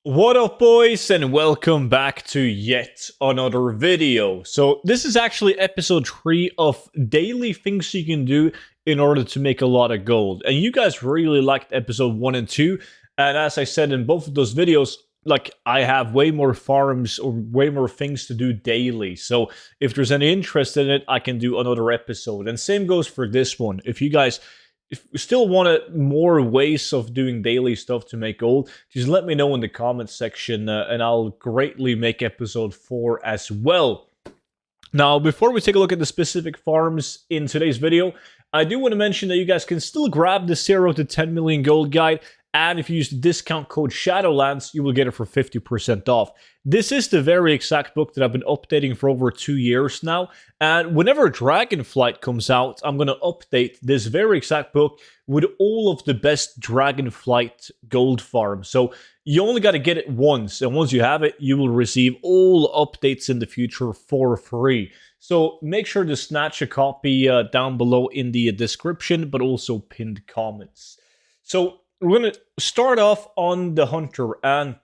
What up, boys, and welcome back to yet another video. So this is actually episode 3 of daily things you can do in order to make a lot of gold. And you guys really liked episode 1 and 2, and as I said in both of those videos, I have way more farms or way more things to do daily. So if there's any interest in it, I can do another episode. And same goes for this one. If you guys still want more ways of doing daily stuff to make gold, just let me know in the comments section, and I'll greatly make episode 4 as well. Now, before we take a look at the specific farms in today's video, I do want to mention that you guys can still grab the 0 to 10 million gold guide, and if you use the discount code Shadowlands, you will get it for 50% off. This is the very exact book that I've been updating for over 2 years now, and whenever Dragonflight comes out, I'm going to update this very exact book with all of the best Dragonflight gold farms. So you only got to get it once, and once you have it, you will receive all updates in the future for free. So make sure to snatch a copy down below in the description, but also pinned comments. So we're going to start off on the Hunter, and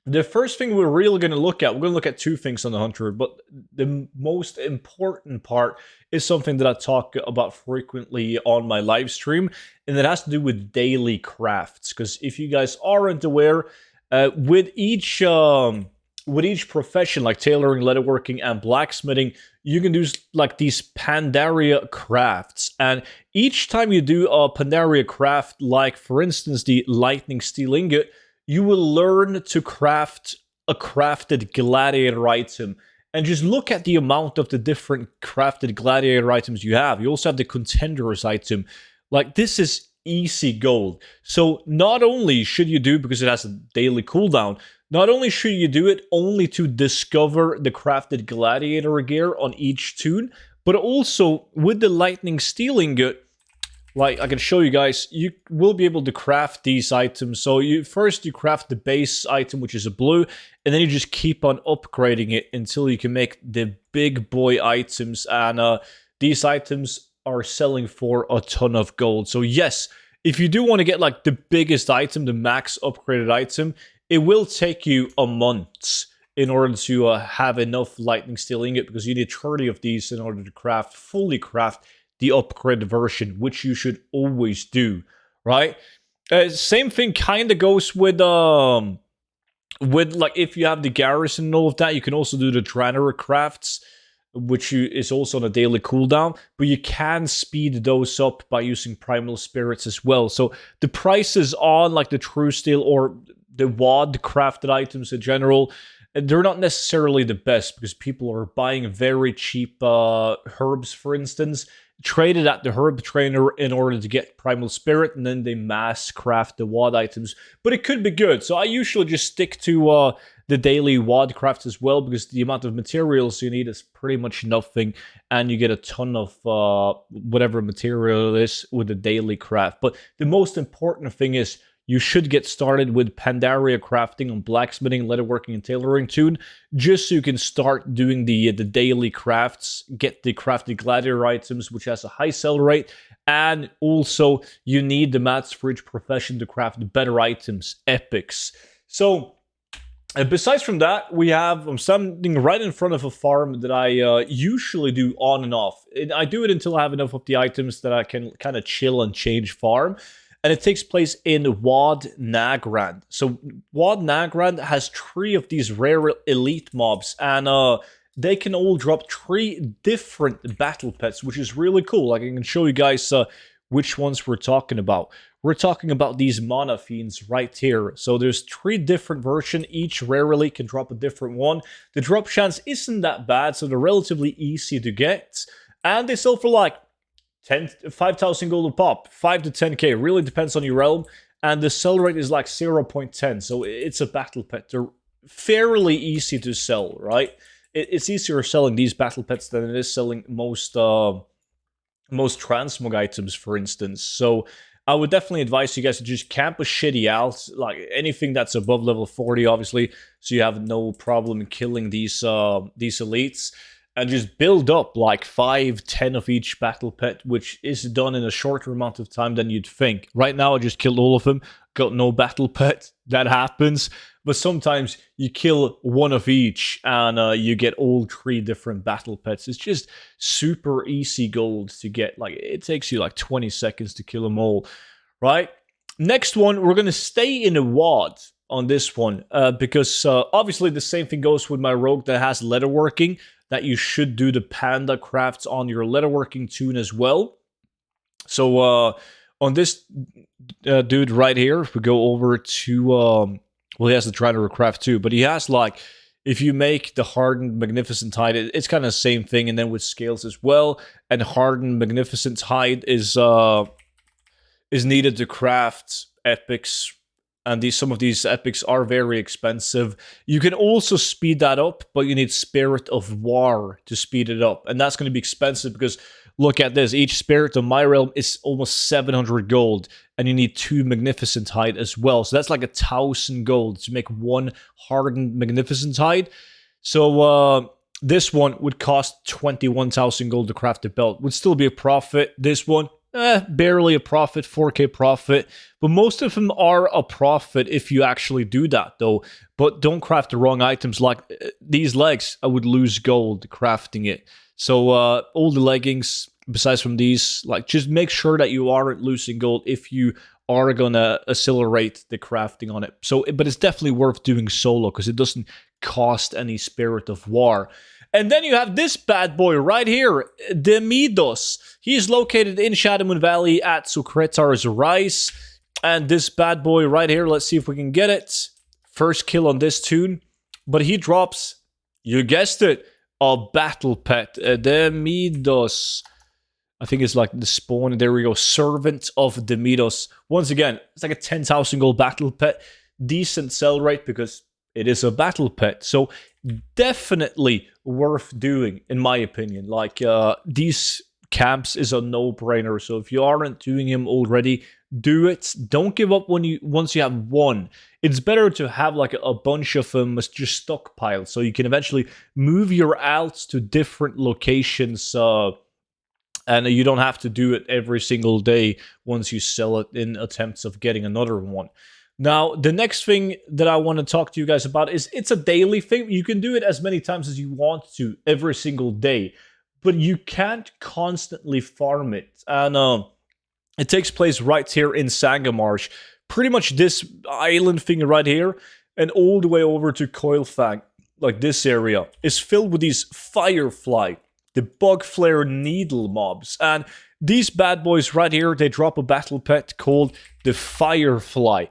the first thing we're really going to look at, we're going to look at two things on the Hunter, but the most important part is something that I talk about frequently on my live stream, and it has to do with daily crafts. Because if you guys aren't aware, with each profession like tailoring, leatherworking, and blacksmithing, you can do like these Pandaria crafts, and each time you do a Pandaria craft, like for instance the lightning steel ingot, you will learn to craft a crafted gladiator item. And just look at the amount of the different crafted gladiator items you have. You also have the contenders item. Like, this is easy gold. So not only should you do, because it has a daily cooldown, not only should you do it only to discover the crafted gladiator gear on each toon, but also with the lightning steel ingot, like I can show you guys, you will be able to craft these items. So you craft the base item, which is a blue, and then you just keep on upgrading it until you can make the big boy items. And these items are selling for a ton of gold. So yes, if you do want to get like the biggest item, the max upgraded item, it will take you a month in order to have enough lightning steel ingot, because you need 30 of these in order to fully craft the upgraded version, which you should always do, right? Same thing kind of goes with like if you have the garrison and all of that, you can also do the Draenor crafts, which is also on a daily cooldown, but you can speed those up by using primal spirits as well. So the prices on like the true steel or the WoD crafted items in general, they're not necessarily the best, because people are buying very cheap herbs, for instance, traded at the herb trainer in order to get primal spirit, and then they mass craft the WoD items. But it could be good, so I usually just stick to the daily WoD crafts as well, because the amount of materials you need is pretty much nothing, and you get a ton of whatever material it is with the daily craft. But the most important thing is you should get started with Pandaria crafting on blacksmithing, leatherworking, and tailoring toon, just so you can start doing the daily crafts, get the crafted gladiator items, which has a high sell rate, and also you need the mats for each profession to craft better items, epics. So besides from that, I'm standing right in front of a farm that I usually do on and off. I do it until I have enough of the items that I can kind of chill and change farm. And it takes place in WoD Nagrand. So WoD Nagrand has 3 of these rare elite mobs, and they can all drop 3 different battle pets, which is really cool. Like, I can show you guys which ones we're talking about. We're talking about these mana fiends right here. So there's 3 different versions. Each rare elite can drop a different one. The drop chance isn't that bad, so they're relatively easy to get. And they sell for like 5,000 gold a pop, 5 to 10k, really depends on your realm, and the sell rate is like 0.10, so it's a battle pet. They're fairly easy to sell, right? It's easier selling these battle pets than it is selling most transmog items, for instance. So I would definitely advise you guys to just camp a shitty out, like anything that's above level 40, obviously, so you have no problem killing these elites. And just build up like 5, 10 of each battle pet, which is done in a shorter amount of time than you'd think. Right now, I just killed all of them, got no battle pet. That happens. but sometimes you kill one of each and you get all 3 different battle pets. It's just super easy gold to get. Like, it takes you like 20 seconds to kill them all, right? Next one, we're going to stay in a WOD on this one, because obviously the same thing goes with my rogue that has leatherworking, that you should do the panda crafts on your leatherworking toon as well. So on this dude right here, if we go over to, well, he has the Trader craft too, but he has like, if you make the hardened magnificent hide, it's kind of the same thing, and then with scales as well. And hardened magnificent hide is needed to craft epics, and some of these epics are very expensive. You can also speed that up, but you need Spirit of War to speed it up, and that's going to be expensive because look at this. Each Spirit of my realm is almost 700 gold, and you need 2 magnificent hide as well. So that's like 1,000 gold to make 1 hardened magnificent hide. So this one would cost 21,000 gold to craft the belt. Would still be a profit. This one, barely a profit, 4k profit. But most of them are a profit if you actually do that, though. But don't craft the wrong items. Like these legs, I would lose gold crafting it. So all the leggings, besides from these, like just make sure that you aren't losing gold if you are gonna accelerate the crafting on it. So, but it's definitely worth doing solo because it doesn't cost any Spirit of War. And then you have this bad boy right here, Demidos. He is located in Shadowmoon Valley at Sukretar's Rise. And this bad boy right here, let's see if we can get it. First kill on this toon. But he drops, you guessed it, a battle pet. Demidos. I think it's like the spawn. There we go. Servant of Demidos. Once again, it's like a 10,000 gold battle pet. Decent sell rate because it is a battle pet. So definitely worth doing, in my opinion. Like these camps is a no-brainer. So if you aren't doing him already, do it. Don't give up once you have one. It's better to have like a bunch of them just stockpiled, so you can eventually move your alts to different locations. And you don't have to do it every single day once you sell it in attempts of getting another one. Now, the next thing that I want to talk to you guys about is it's a daily thing. You can do it as many times as you want to every single day, but you can't constantly farm it. And it takes place right here in Sangamarsh. Pretty much this island thing right here and all the way over to Coilfang, like this area, is filled with these Firefly, the bug flare needle mobs. And these bad boys right here, they drop a battle pet called the Firefly.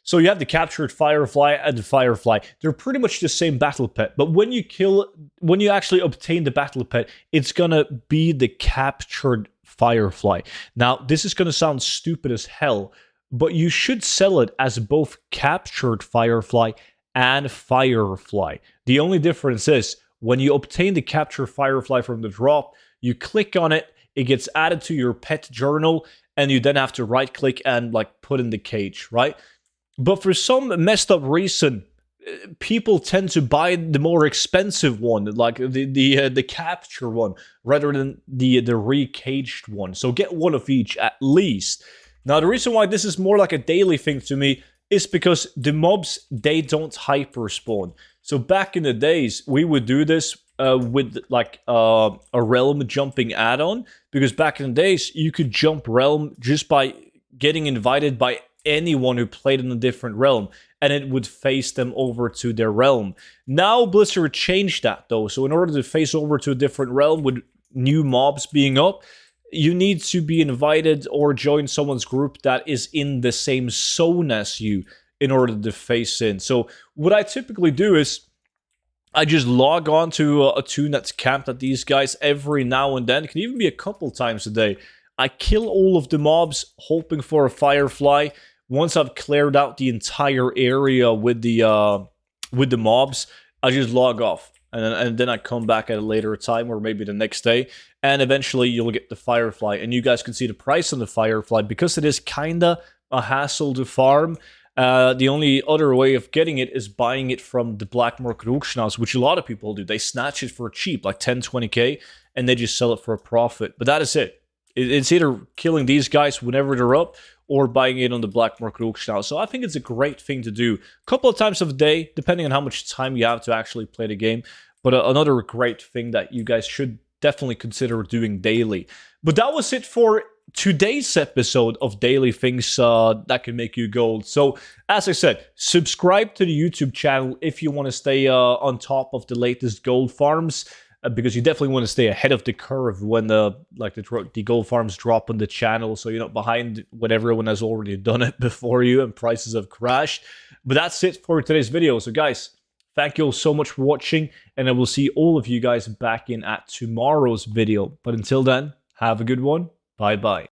So you have the captured Firefly and the Firefly. They're pretty much the same battle pet, but when you actually obtain the battle pet, it's gonna be the captured Firefly. Now, this is gonna sound stupid as hell, but you should sell it as both captured Firefly and Firefly. The only difference is, when you obtain the captured Firefly from the drop, you click on it, it gets added to your pet journal, and you then have to right-click and like put in the cage, right? But for some messed up reason, people tend to buy the more expensive one, like the capture one, rather than the recaged one. So get one of each at least. Now, the reason why this is more like a daily thing to me is because the mobs, they don't hyper spawn. So back in the days, we would do this with like a realm jumping add-on, because back in the days, you could jump realm just by getting invited by anyone who played in a different realm, and it would face them over to their realm. Now Blizzard changed that though, so in order to face over to a different realm with new mobs being up, you need to be invited or join someone's group that is in the same zone as you in order to face in. So what I typically do is I just log on to a toon that's camped at these guys every now and then. It can even be a couple times a day. I kill all of the mobs, hoping for a Firefly. Once I've cleared out the entire area with the mobs, I just log off. And then I come back at a later time, or maybe the next day, and eventually you'll get the Firefly. And you guys can see the price on the Firefly. Because it is kinda a hassle to farm, the only other way of getting it is buying it from the black market auction house, which a lot of people do. They snatch it for cheap, like 10, 20k, and they just sell it for a profit. But that is it. It's either killing these guys whenever they're up, or buying it on the black market auction house. So I think it's a great thing to do a couple of times of the day, depending on how much time you have to actually play the game. But another great thing that you guys should definitely consider doing daily. But that was it for today's episode of Daily Things That Can Make You Gold. So, as I said, subscribe to the YouTube channel if you want to stay on top of the latest gold farms, because you definitely want to stay ahead of the curve when the gold farms drop on the channel, so you're not behind when everyone has already done it before you and prices have crashed. But that's it for today's video. So, guys, thank you all so much for watching, and I will see all of you guys back in at tomorrow's video. But until then, have a good one. Bye-bye.